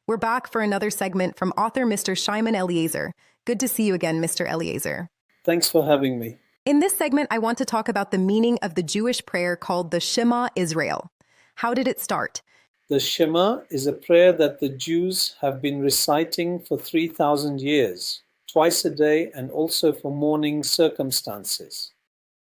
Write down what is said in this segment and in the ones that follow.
We're back for another segment from author Mr. Shimon Eliezer. Good to see you again, Mr. Eliezer. Thanks for having me. In this segment, I want to talk about the meaning of the Jewish prayer called the Shema Israel. How did it start? The Shema is a prayer that the Jews have been reciting for 3,000 years, twice a day and also for mourning circumstances.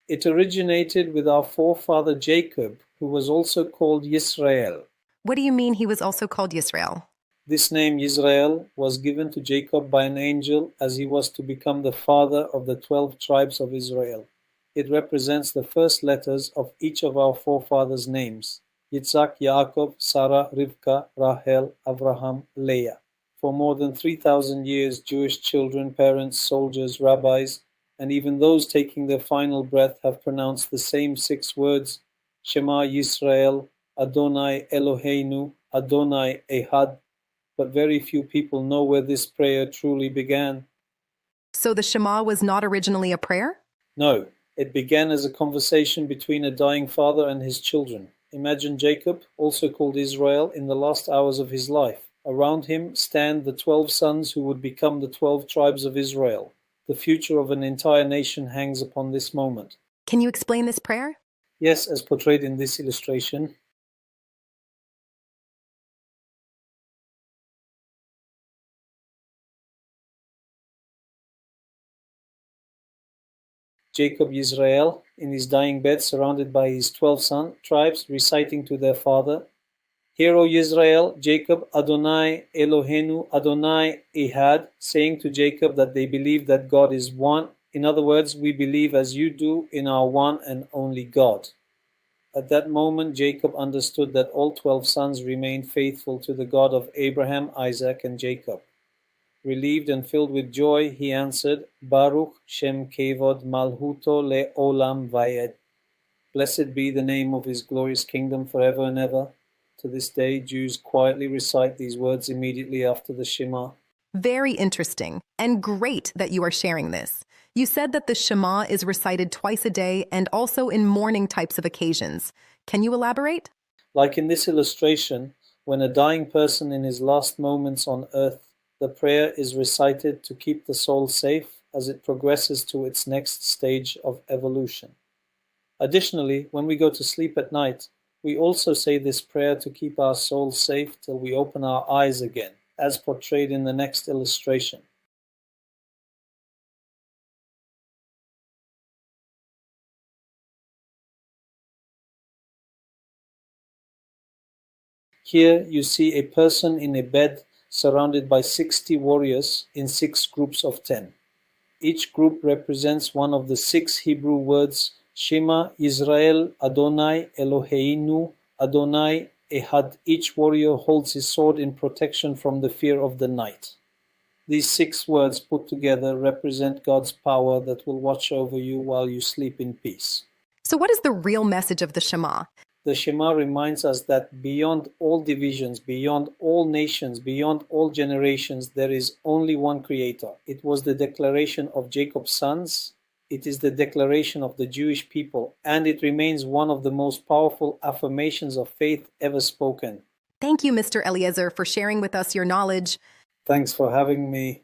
It originated with our forefather Jacob, who was also called Yisrael. What do you mean he was also called Yisrael? This name Yisrael was given to Jacob by an angel as he was to become the father of the 12 tribes of Israel. It represents the first letters of each of our forefathers' names: Yitzhak, Yaakov, Sarah, Rivka, Rahel, Avraham, Leah. For more than 3,000 years, Jewish children, parents, soldiers, rabbis, and even those taking their final breath have pronounced the same 6 words: Shema Yisrael, Adonai Eloheinu, Adonai Ehad. But very few people know where this prayer truly began. So the Shema was not originally a prayer? No, it began as a conversation between a dying father and his children. Imagine Jacob, also called Israel, in the last hours of his life. Around him stand the 12 sons who would become the 12 tribes of Israel. The future of an entire nation hangs upon this moment. Can you explain this prayer? Yes, as portrayed in this illustration. Jacob Yisrael, in his dying bed, surrounded by his 12 tribes, reciting to their father, Hear, O Yisrael, Jacob, Adonai Eloheinu, Adonai Ehad, saying to Jacob that they believe that God is one. In other words, we believe as you do in our one and only God. At that moment, Jacob understood that all 12 sons remained faithful to the God of Abraham, Isaac, and Jacob. Relieved and filled with joy, he answered, Baruch Shem Kevod Malhuto Le'olam Vayed. Blessed be the name of his glorious kingdom forever and ever. To this day, Jews quietly recite these words immediately after the Shema. Very interesting, and great that you are sharing this. You said that the Shema is recited twice a day and also in mourning types of occasions. Can you elaborate? Like in this illustration, when a dying person in his last moments on earth, the prayer is recited to keep the soul safe as it progresses to its next stage of evolution. Additionally, when we go to sleep at night, we also say this prayer to keep our soul safe till we open our eyes again, as portrayed in the next illustration. Here you see a person in a bed surrounded by 60 warriors in 6 groups of 10. Each group represents one of the 6 Hebrew words Shema Yisrael Adonai Eloheinu Adonai Ehad. Each warrior holds his sword in protection from the fear of the night. These 6 words put together represent God's power that will watch over you while you sleep in peace. So what is the real message of the Shema? The Shema reminds us that beyond all divisions, beyond all nations, beyond all generations, there is only one Creator. It was the declaration of Jacob's sons. It is the declaration of the Jewish people, and it remains one of the most powerful affirmations of faith ever spoken. Thank you, Mr. Eliezer, for sharing with us your knowledge. Thanks for having me.